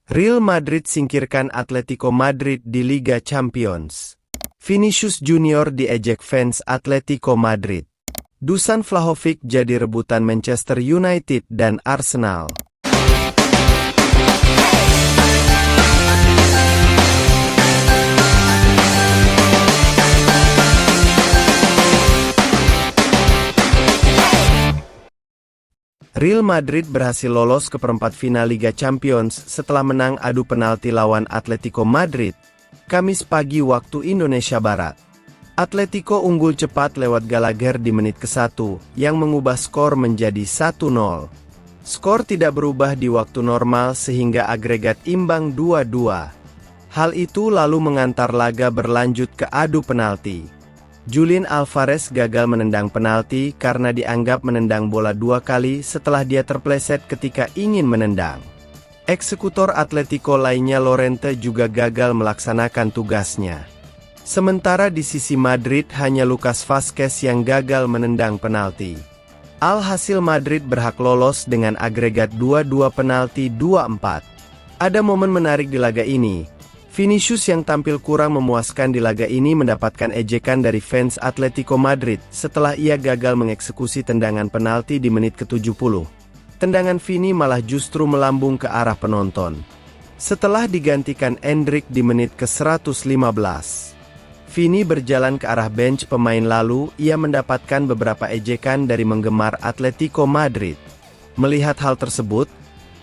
Real Madrid singkirkan Atletico Madrid di Liga Champions. Vinicius Junior diejek fans Atletico Madrid. Dusan Vlahovic jadi rebutan Manchester United dan Arsenal. Real Madrid berhasil lolos ke perempat final Liga Champions setelah menang adu penalti lawan Atletico Madrid, Kamis pagi waktu Indonesia Barat. Atletico unggul cepat lewat Gallagher di menit ke-1, yang mengubah skor menjadi 1-0. Skor tidak berubah di waktu normal sehingga agregat imbang 2-2. Hal itu lalu mengantar laga berlanjut ke adu penalti. Julian Alvarez gagal menendang penalti karena dianggap menendang bola 2 kali setelah dia terpleset ketika ingin menendang. Eksekutor Atletico lainnya Llorente juga gagal melaksanakan tugasnya. Sementara di sisi Madrid hanya Lucas Vazquez yang gagal menendang penalti. Alhasil Madrid berhak lolos dengan agregat 2-2 penalti 2-4. Ada momen menarik di laga ini. Vinicius yang tampil kurang memuaskan di laga ini mendapatkan ejekan dari fans Atletico Madrid setelah ia gagal mengeksekusi tendangan penalti di menit ke-70. Tendangan Vini malah justru melambung ke arah penonton. Setelah digantikan Endrick di menit ke-115. Vini berjalan ke arah bench pemain lalu ia mendapatkan beberapa ejekan dari penggemar Atletico Madrid. Melihat hal tersebut,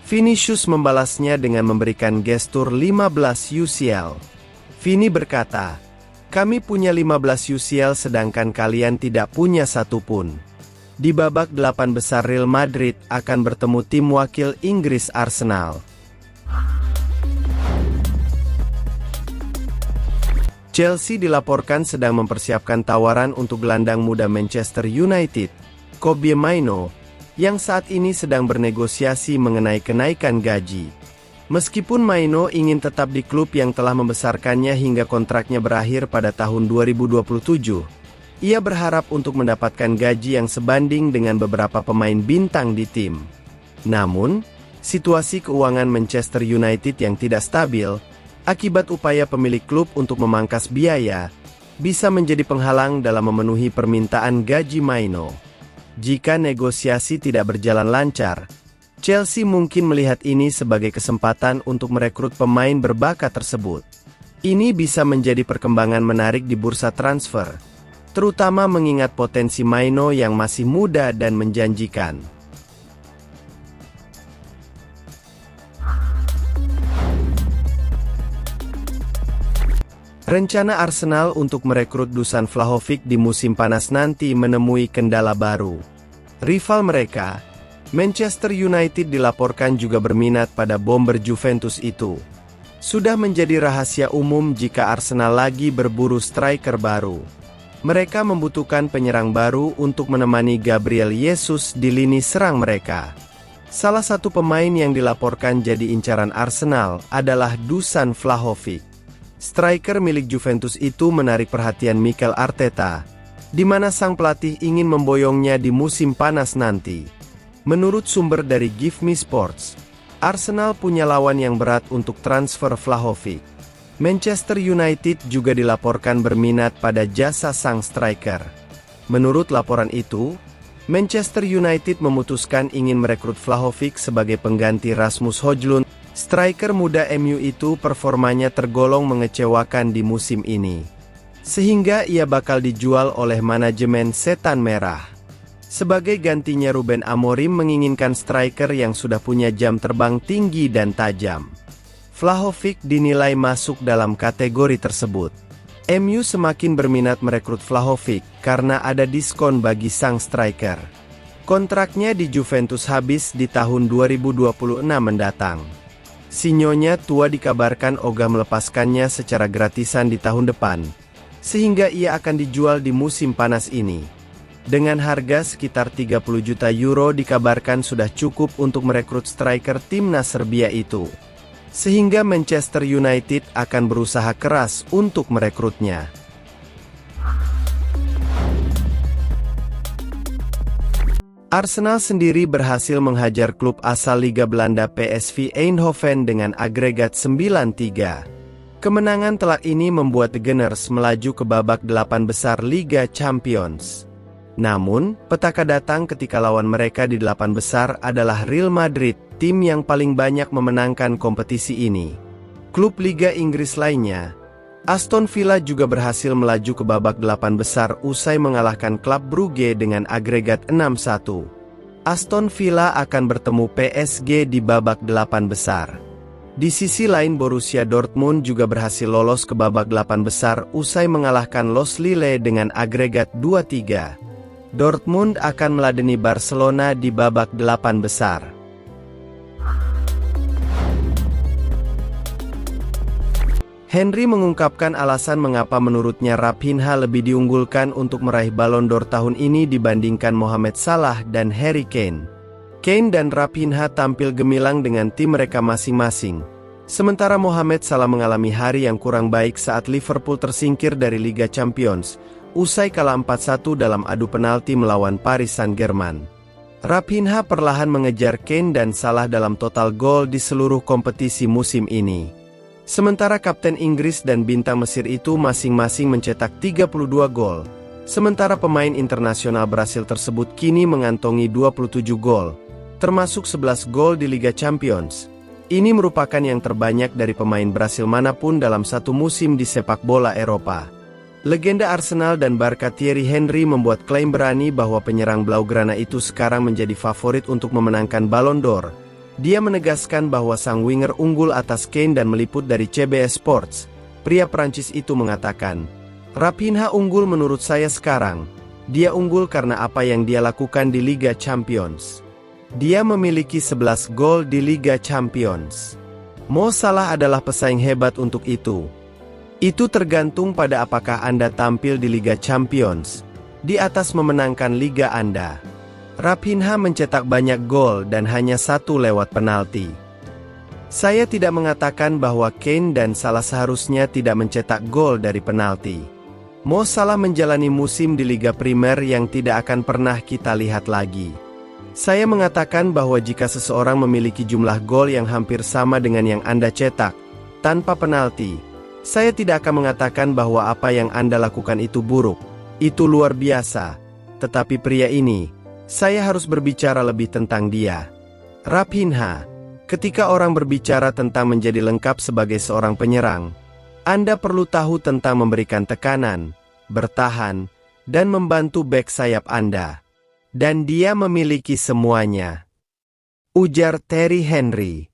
Vinicius membalasnya dengan memberikan gestur 15 UCL. Vini berkata, "Kami punya 15 UCL sedangkan kalian tidak punya satu pun." Di babak 8 besar Real Madrid akan bertemu tim wakil Inggris Arsenal. Chelsea dilaporkan sedang mempersiapkan tawaran untuk gelandang muda Manchester United, Kobbie Mainoo, yang saat ini sedang bernegosiasi mengenai kenaikan gaji. Meskipun Mainoo ingin tetap di klub yang telah membesarkannya hingga kontraknya berakhir pada tahun 2027, ia berharap untuk mendapatkan gaji yang sebanding dengan beberapa pemain bintang di tim. Namun, situasi keuangan Manchester United yang tidak stabil, akibat upaya pemilik klub untuk memangkas biaya, bisa menjadi penghalang dalam memenuhi permintaan gaji Mainoo. Jika negosiasi tidak berjalan lancar, Chelsea mungkin melihat ini sebagai kesempatan untuk merekrut pemain berbakat tersebut. Ini bisa menjadi perkembangan menarik di bursa transfer, terutama mengingat potensi Mainoo yang masih muda dan menjanjikan. Rencana Arsenal untuk merekrut Dusan Vlahovic di musim panas nanti menemui kendala baru. Rival mereka, Manchester United dilaporkan juga berminat pada bomber Juventus itu. Sudah menjadi rahasia umum jika Arsenal lagi berburu striker baru. Mereka membutuhkan penyerang baru untuk menemani Gabriel Jesus di lini serang mereka. Salah satu pemain yang dilaporkan jadi incaran Arsenal adalah Dusan Vlahovic. Striker milik Juventus itu menarik perhatian Mikel Arteta, di mana sang pelatih ingin memboyongnya di musim panas nanti. Menurut sumber dari Give Me Sports, Arsenal punya lawan yang berat untuk transfer Vlahovic. Manchester United juga dilaporkan berminat pada jasa sang striker. Menurut laporan itu, Manchester United memutuskan ingin merekrut Vlahovic sebagai pengganti Rasmus Højlund. Striker muda MU itu performanya tergolong mengecewakan di musim ini, sehingga ia bakal dijual oleh manajemen Setan Merah. Sebagai gantinya Ruben Amorim menginginkan striker yang sudah punya jam terbang tinggi dan tajam. Vlahovic dinilai masuk dalam kategori tersebut. MU semakin berminat merekrut Vlahovic karena ada diskon bagi sang striker. Kontraknya di Juventus habis di tahun 2026 mendatang. Si Nyonya tua dikabarkan ogah melepaskannya secara gratisan di tahun depan, sehingga ia akan dijual di musim panas ini. Dengan harga sekitar 30 juta euro dikabarkan sudah cukup untuk merekrut striker timnas Serbia itu. Sehingga Manchester United akan berusaha keras untuk merekrutnya. Arsenal sendiri berhasil menghajar klub asal Liga Belanda PSV Eindhoven dengan agregat 9-3. Kemenangan telak ini membuat The Gunners melaju ke babak 8 besar Liga Champions. Namun, petaka datang ketika lawan mereka di 8 besar adalah Real Madrid, tim yang paling banyak memenangkan kompetisi ini. Klub Liga Inggris lainnya, Aston Villa juga berhasil melaju ke babak 8 besar usai mengalahkan klub Brugge dengan agregat 6-1. Aston Villa akan bertemu PSG di babak 8 besar. Di sisi lain Borussia Dortmund juga berhasil lolos ke babak 8 besar usai mengalahkan Los Lille dengan agregat 2-3. Dortmund akan meladeni Barcelona di babak 8 besar. Henry mengungkapkan alasan mengapa menurutnya Raphinha lebih diunggulkan untuk meraih Ballon d'Or tahun ini dibandingkan Mohamed Salah dan Harry Kane. Kane dan Raphinha tampil gemilang dengan tim mereka masing-masing. Sementara Mohamed Salah mengalami hari yang kurang baik saat Liverpool tersingkir dari Liga Champions, usai kalah 4-1 dalam adu penalti melawan Paris Saint-Germain. Raphinha perlahan mengejar Kane dan Salah dalam total gol di seluruh kompetisi musim ini. Sementara Kapten Inggris dan bintang Mesir itu masing-masing mencetak 32 gol. Sementara pemain internasional Brasil tersebut kini mengantongi 27 gol, termasuk 11 gol di Liga Champions. Ini merupakan yang terbanyak dari pemain Brasil manapun dalam satu musim di sepak bola Eropa. Legenda Arsenal dan Barca Thierry Henry membuat klaim berani bahwa penyerang Blaugrana itu sekarang menjadi favorit untuk memenangkan Ballon d'Or. Dia menegaskan bahwa sang winger unggul atas Kane dan meliput dari CBS Sports. Pria Prancis itu mengatakan, "Raphinha unggul menurut saya sekarang. Dia unggul karena apa yang dia lakukan di Liga Champions. Dia memiliki 11 gol di Liga Champions. Mo Salah adalah pesaing hebat untuk itu. Itu tergantung pada apakah Anda tampil di Liga Champions, di atas memenangkan liga Anda." Raphinha mencetak banyak gol dan hanya 1 lewat penalti. Saya tidak mengatakan bahwa Kane dan Salah seharusnya tidak mencetak gol dari penalti. Mo Salah menjalani musim di Liga Primer yang tidak akan pernah kita lihat lagi. Saya mengatakan bahwa jika seseorang memiliki jumlah gol yang hampir sama dengan yang Anda cetak, tanpa penalti, saya tidak akan mengatakan bahwa apa yang Anda lakukan itu buruk. Itu luar biasa. Tetapi pria ini, saya harus berbicara lebih tentang dia. Raphinha, ketika orang berbicara tentang menjadi lengkap sebagai seorang penyerang, Anda perlu tahu tentang memberikan tekanan, bertahan, dan membantu bek sayap Anda. Dan dia memiliki semuanya, ujar Thierry Henry.